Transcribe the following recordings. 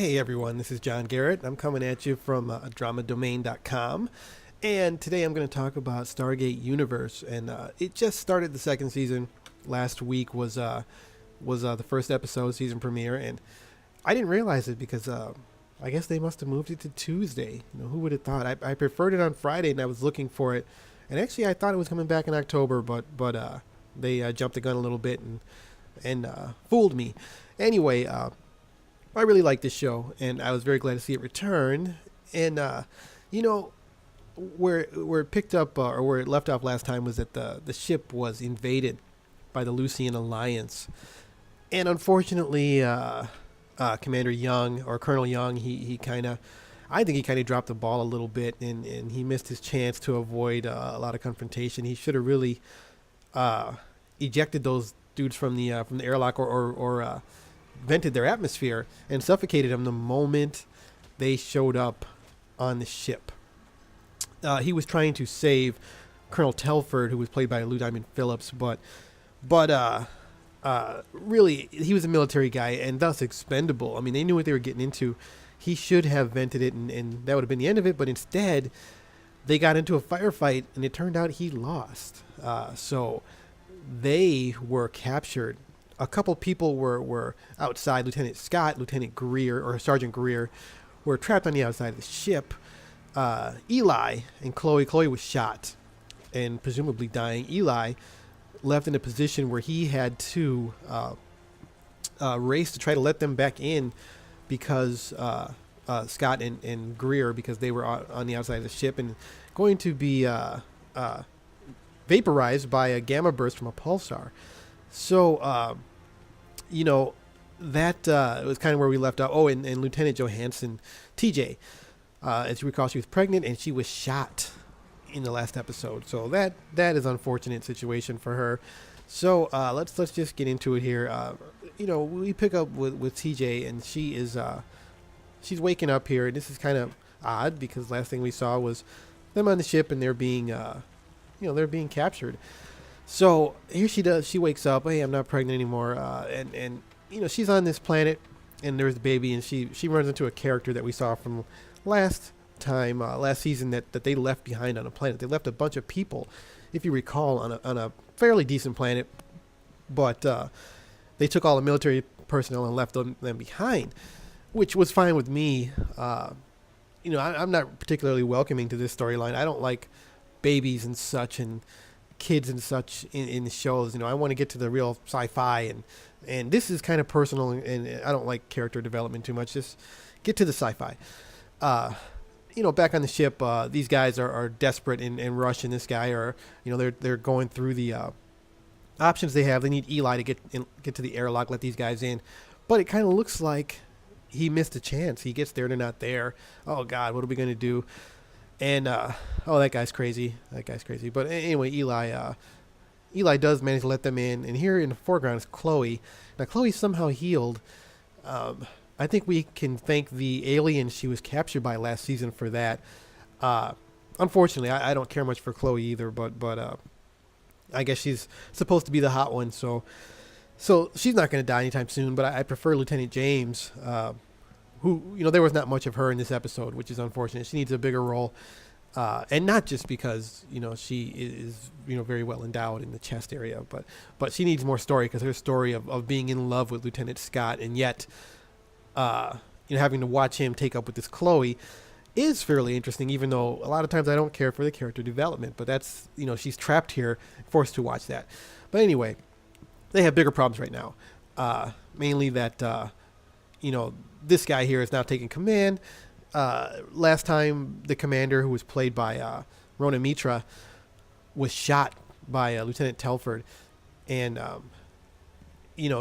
Hey everyone, this is John Garrett. I'm coming at you from dramadomain.com. And today I'm going to talk about Stargate Universe. And it just started the second season. Last week was the first episode, season premiere. And I didn't realize it because I guess they must have moved it to Tuesday. Who would have thought? I preferred it on Friday and I was looking for it. And actually I thought it was coming back in October, but they jumped the gun a little bit and fooled me. Anyway, I really like this show, and I was very glad to see it return. And you know, where it picked up or where it left off last time was that the ship was invaded by the Lucian Alliance, and unfortunately, Commander Young or Colonel Young, he kind of, I think he kind of dropped the ball a little bit, and he missed his chance to avoid a lot of confrontation. He should have really ejected those dudes from the airlock or vented their atmosphere and suffocated them the moment they showed up on the ship. He was trying to save Colonel Telford, who was played by Lou Diamond Phillips, but really he was a military guy and thus expendable. I mean, they knew what they were getting into. He should have vented it, and that would have been the end of it. But instead, they got into a firefight, and it turned out he lost. So they were captured. A couple people were outside. Lieutenant Scott, Lieutenant Greer, or Sergeant Greer, were trapped on the outside of the ship. Eli and Chloe. Chloe was shot and presumably dying. Eli left in a position where he had to race to try to let them back in because Scott and Greer, because they were on the outside of the ship and going to be vaporized by a gamma burst from a pulsar. So, that was kind of where we left off. Oh, and Lieutenant Johansson, TJ, as you recall, she was pregnant and she was shot in the last episode. So that is an unfortunate situation for her. So let's just get into it here. We pick up with TJ, and she is she's waking up here. And this is kind of odd because last thing we saw was them on the ship and they're being they're being captured. So here she does. She wakes up. Hey, I'm not pregnant anymore. And she's on this planet, and there's the baby, and she runs into a character that we saw from last season that they left behind on a planet. They left a bunch of people, if you recall, on a fairly decent planet, but they took all the military personnel and left them behind, which was fine with me. I'm not particularly welcoming to this storyline. I don't like babies and such and kids and such in the shows. I want to get to the real sci-fi, and this is kind of personal, and I don't like character development too much. Just get to the sci-fi. Back on the ship, these guys are desperate, and Rush and this guy are, they're going through the options they have. They need Eli to get to the airlock, let these guys in, but it kind of looks like he missed a chance. He gets there, they're not there. Oh God, what are we going to do? And that guy's crazy. But anyway, Eli does manage to let them in, and here in the foreground is Chloe. Now Chloe's somehow healed. I think we can thank the alien she was captured by last season for that. Unfortunately, I don't care much for Chloe either, but I guess she's supposed to be the hot one, so she's not going to die anytime soon. But I prefer Lieutenant James, who, there was not much of her in this episode, which is unfortunate. She needs a bigger role, and not just because, she is, very well endowed in the chest area, but she needs more story, because her story of being in love with Lieutenant Scott, and yet, having to watch him take up with this Chloe is fairly interesting, even though a lot of times I don't care for the character development, but that's, she's trapped here, forced to watch that. But anyway, they have bigger problems right now, mainly that, this guy here is now taking command. Last time, the commander, who was played by Rona Mitra, was shot by Lieutenant Telford, and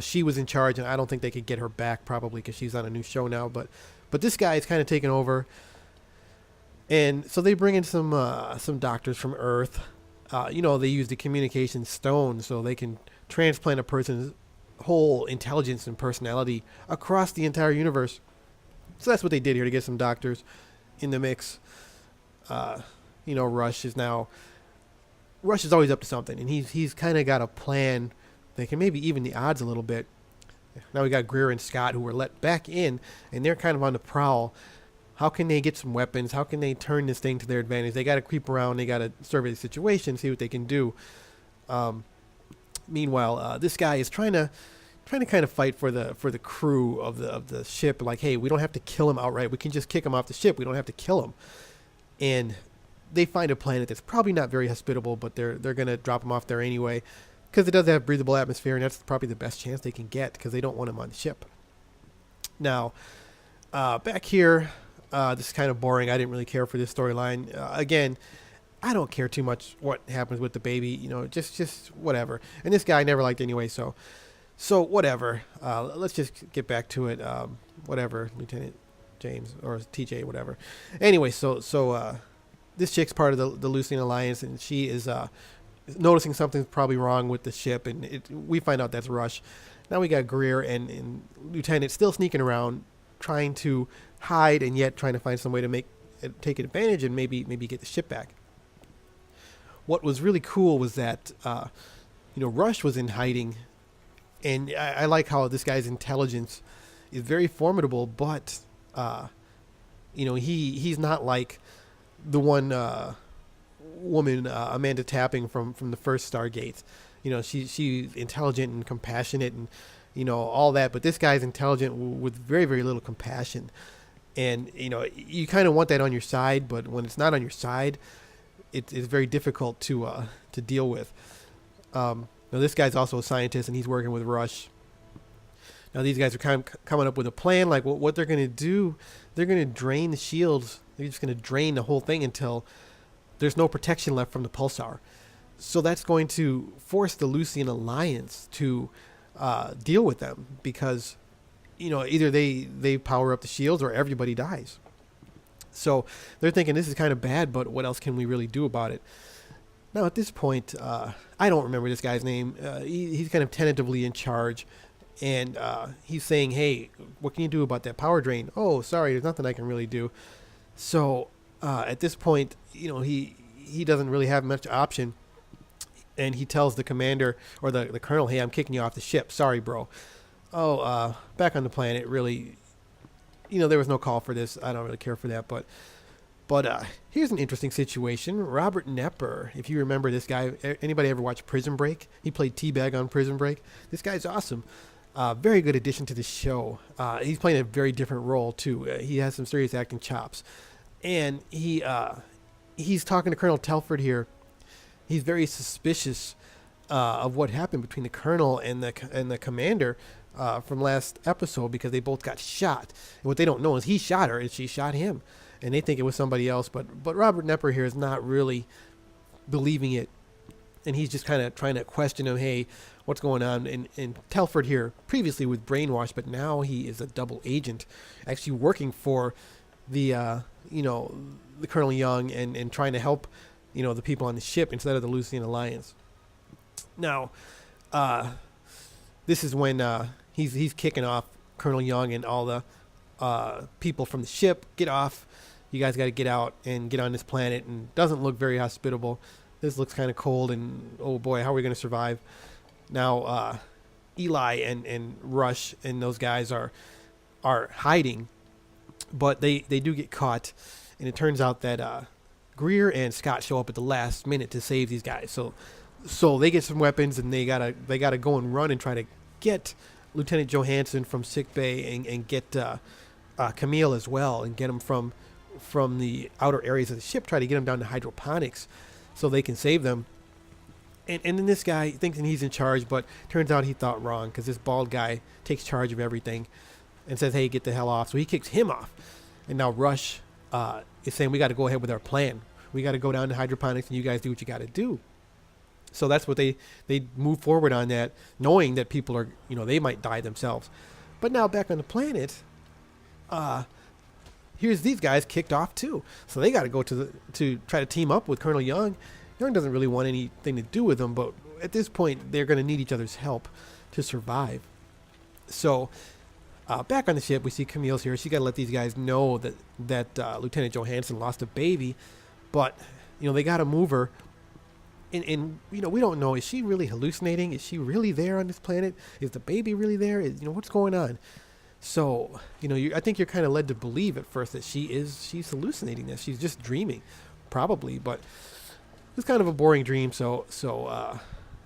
she was in charge, and I don't think they could get her back, probably because she's on a new show now. But this guy is kind of taken over, and so they bring in some doctors from Earth. They use the communication stone so they can transplant a person's whole intelligence and personality across the entire universe. So that's what they did here to get some doctors in the mix. Rush is always up to something, and he's kind of got a plan that can maybe even the odds a little bit. Now we got Greer and Scott who were let back in, and they're kind of on the prowl. How can they get some weapons? How can they turn this thing to their advantage? They got to creep around. They got to survey the situation, see what they can do. Meanwhile, this guy is trying to kind of fight for the crew of the ship. Like, hey, we don't have to kill him outright. We can just kick him off the ship. We don't have to kill him. And they find a planet that's probably not very hospitable, but they're gonna drop him off there anyway, because it does have breathable atmosphere, and that's probably the best chance they can get, because they don't want him on the ship. Now, back here, this is kind of boring. I didn't really care for this storyline. Again, I don't care too much what happens with the baby. You know, just whatever. And this guy I never liked anyway, so whatever. Let's just get back to it. Whatever, Lieutenant James or TJ, whatever. Anyway, so this chick's part of the Lucian Alliance, and she is noticing something's probably wrong with the ship, and we find out that's Rush. Now we got Greer and Lieutenant still sneaking around, trying to hide, and yet trying to find some way to take advantage and maybe get the ship back. What was really cool was that Rush was in hiding, and I like how this guy's intelligence is very formidable, but he's not like the one woman, Amanda Tapping from the first Stargate. You know, she's intelligent and compassionate and all that, but this guy's intelligent with very, very little compassion. And you kind of want that on your side, but when it's not on your side, it's very difficult to deal with. Now this guy's also a scientist, and he's working with Rush. Now these guys are kind of coming up with a plan, like what they're going to do. They're going to drain the shields. They're just going to drain the whole thing until there's no protection left from the pulsar. So that's going to force the Lucian Alliance to deal with them, because either they power up the shields or everybody dies. So they're thinking this is kind of bad, but what else can we really do about it? Now at this point, I don't remember this guy's name. He's kind of tentatively in charge, and he's saying, hey, what can you do about that power drain? Oh, sorry, there's nothing I can really do. So at this point, he doesn't really have much option, and he tells the commander or the colonel, hey, I'm kicking you off the ship. Sorry, bro. Oh, back on the planet, really, there was no call for this. I don't really care for that, but here's an interesting situation. Robert Nepper, if you remember this guy, anybody ever watch Prison Break? He played T-Bag on Prison Break. This guy's awesome. Very good addition to the show. He's playing a very different role too. He has some serious acting chops, and he's talking to Colonel Telford here. He's very suspicious of what happened between the colonel and the commander from last episode, because they both got shot. And what they don't know is he shot her and she shot him, and they think it was somebody else. But Robert Nepper here is not really believing it, and he's just kind of trying to question him. Hey, what's going on? And Telford here previously was brainwashed, but now he is a double agent, actually working for the the Colonel Young and trying to help the people on the ship instead of the Lucian Alliance. Now, this is when he's kicking off Colonel Young and all the people from the ship. Get off. You guys got to get out and get on this planet. And doesn't look very hospitable. This looks kind of cold, and oh boy, how are we going to survive? Now, Eli and Rush and those guys are hiding, but they do get caught, and it turns out that Greer and Scott show up at the last minute to save these guys. So they get some weapons, and they gotta go and run and try to get Lieutenant Johansson from sickbay and get Camille as well, and get him from the outer areas of the ship. Try to get him down to hydroponics so they can save them. And then this guy thinking he's in charge, but turns out he thought wrong, because this bald guy takes charge of everything and says, hey, get the hell off. So he kicks him off. And now Rush is saying, we got to go ahead with our plan. We got to go down to hydroponics, and you guys do what you got to do. So that's what they move forward on that, knowing that people are, they might die themselves. But now back on the planet, here's these guys kicked off too. So they got to go to try to team up with Colonel Young. Young doesn't really want anything to do with them, but at this point, they're going to need each other's help to survive. So back on the ship, we see Camille's here. She got to let these guys know that Lieutenant Johansson lost a baby, but they got to move her and we don't know, is she really hallucinating? Is she really there on this planet? Is the baby really there? What's going on? So, I think you're kind of led to believe at first that she's hallucinating this. She's just dreaming, probably, but it's kind of a boring dream. So I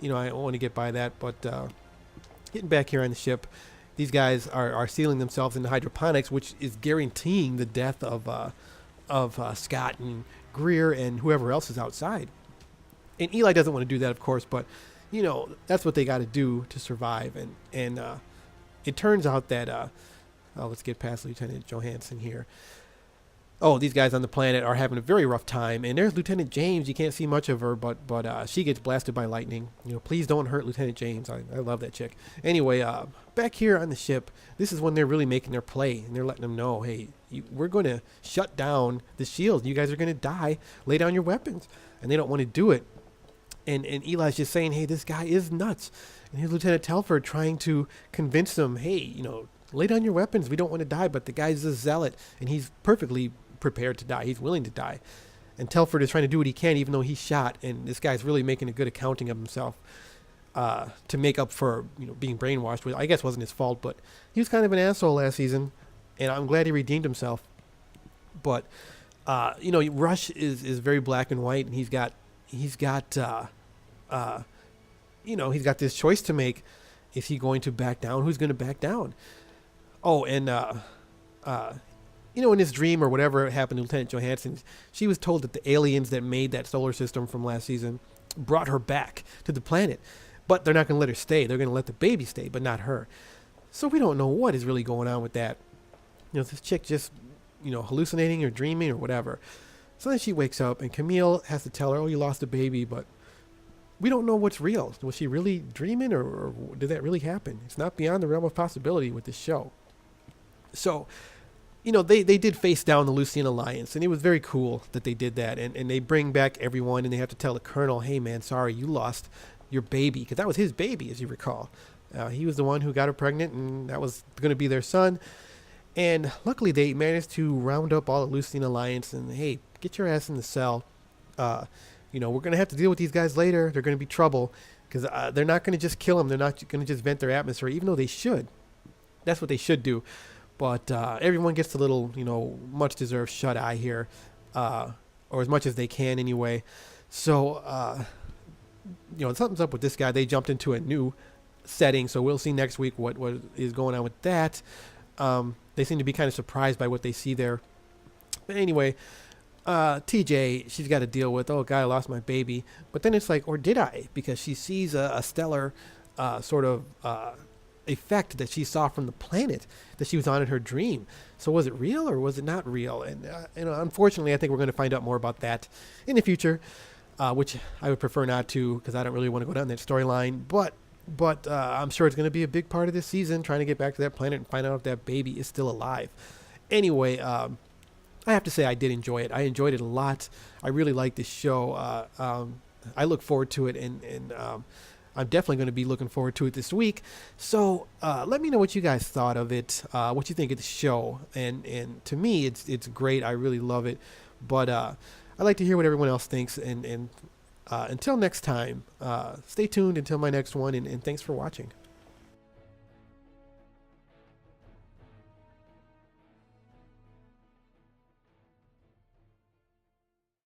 don't want to get by that, but getting back here on the ship, these guys are sealing themselves in the hydroponics, which is guaranteeing the death of Scott and Greer and whoever else is outside. And Eli doesn't want to do that, of course, but that's what they got to do to survive. And it turns out that let's get past Lieutenant Johansson here. Oh, these guys on the planet are having a very rough time, and there's Lieutenant James. You can't see much of her, but she gets blasted by lightning. Please don't hurt Lieutenant James. I love that chick. Anyway, back here on the ship, this is when they're really making their play, and they're letting them know, hey, we're going to shut down the shield. You guys are going to die. Lay down your weapons. And they don't want to do it. And Eli's just saying, hey, this guy is nuts. And here's Lieutenant Telford trying to convince them, hey, lay down your weapons. We don't want to die, but the guy's a zealot, and he's perfectly prepared to die. He's willing to die. And Telford is trying to do what he can, even though he's shot. And this guy's really making a good accounting of himself to make up for being brainwashed, which I guess wasn't his fault, but he was kind of an asshole last season, and I'm glad he redeemed himself. But Rush is very black and white, and he's got this choice to make. Is he going to back down? Who's going to back down? Oh, and in this dream or whatever happened to Lieutenant Johansson, she was told that the aliens that made that solar system from last season brought her back to the planet. But they're not going to let her stay. They're going to let the baby stay, but not her. So we don't know what is really going on with that. This chick just, hallucinating or dreaming or whatever. So then she wakes up, and Camille has to tell her, oh, you lost a baby, but we don't know what's real. Was she really dreaming, or did that really happen? It's not beyond the realm of possibility with this show. So they did face down the Lucian Alliance, and it was very cool that they did that. And they bring back everyone, and they have to tell the colonel, hey, man, sorry, you lost your baby, because that was his baby, as you recall. He was the one who got her pregnant, and that was going to be their son. And luckily, they managed to round up all the Lucian Alliance, and, hey, get your ass in the cell. We're going to have to deal with these guys later. They're going to be trouble, because they're not going to just kill them. They're not going to just vent their atmosphere, even though they should. That's what they should do. But everyone gets a little, much-deserved shut-eye here, or as much as they can anyway. So, something's up with this guy. They jumped into a new setting, so we'll see next week what is going on with that. They seem to be kind of surprised by what they see there. But anyway, TJ, she's got to deal with, oh, God, I lost my baby. But then it's like, or did I? Because she sees a stellar sort of effect that she saw from the planet that she was on in her dream. So was it real or was it not real? And unfortunately, I think we're going to find out more about that in the future, which I would prefer not to, because I don't really want to go down that storyline. But I'm sure it's going to be a big part of this season, trying to get back to that planet and find out if that baby is still alive. Anyway, I have to say I did enjoy it. I enjoyed it a lot. I really like this show. I look forward to it, and I'm definitely going to be looking forward to it this week. So let me know what you guys thought of it, what you think of the show. And to me, it's great. I really love it. But I'd like to hear what everyone else thinks. And until next time, stay tuned until my next one. And thanks for watching.